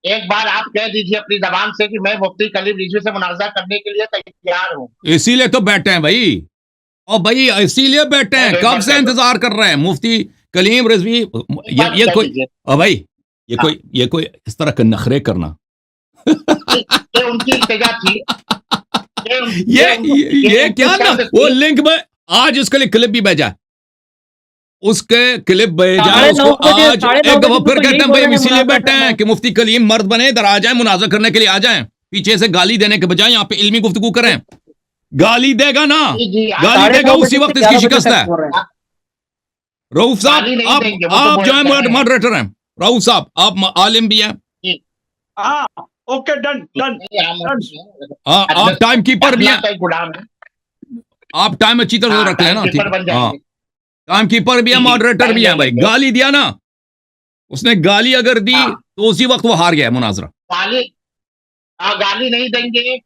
एक बार आप कह दीजिए अपनी जबान से कि मैं मुफ्ती कलीम रिजवी से मुनाज़ा करने के लिए तैयार हूँ। इसीलिए तो बैठे हैं भाई, और भाई इसीलिए बैठे हैं, एक कब बार से कह दो, इंतजार कर रहे हैं मुफ्ती कलीम रिजवी। एक बार ये कह कोई, दीजिए। ओ भाई, हाँ, ये कोई इस तरह के नखरे करना। ये उनकी इल्तिजा थी, ये ये उनकी क्या ना, शर्त वो थी। लिंक में आज इसके लिए क्लिप भी भेजा है, उसके क्लिप भेजा है हाँ, उसको आज। साढ़े नौ एक बजे दफा से फिर तो यही कहते हैं बोल भाई हम रहे हैं इसीलिए मुनाज़ा बैठे करना हैं है। कि मुफ्ती कलीम मर्द बने, इधर आ जाए, मुनाज़ा करने के लिए आ जाएं, पीछे से गाली देने के बजाय यहाँ पे इल्मी गुफ्तगू करें। गाली देगा ना, जी, जी, गाली साढ़े देगा नौ उसी बजे से वक्त इसकी 11 बजे शिकस्त तक है। बोल रहे हैं। रऊफ साहब, गाली नहीं देंगे, वो तो आप जो बोल है कह रहे हैं। मॉडरेटर हैं, रऊफ साहब आप आलिम भी हैं, जी, हाँ, ओके, डन डन नहीं, हम डन। आप टाइम कीपर भी अपना हैं, तो एक गुलाम है। आप टाइम अच्छी तरह से हाँ, रख लेना, टाइम ठीक कीपर है? बन हाँ, जाएंगे। टाइम कीपर भी है, जी, जी, मॉडरेटर टाइम भी ले है भाई। लेंगे। गाली दिया ना, उसने गाली अगर दी हाँ, तो उसी वक्त वो हार गया है मुनाजरा। गाली, हाँ, गाली नहीं देंगे।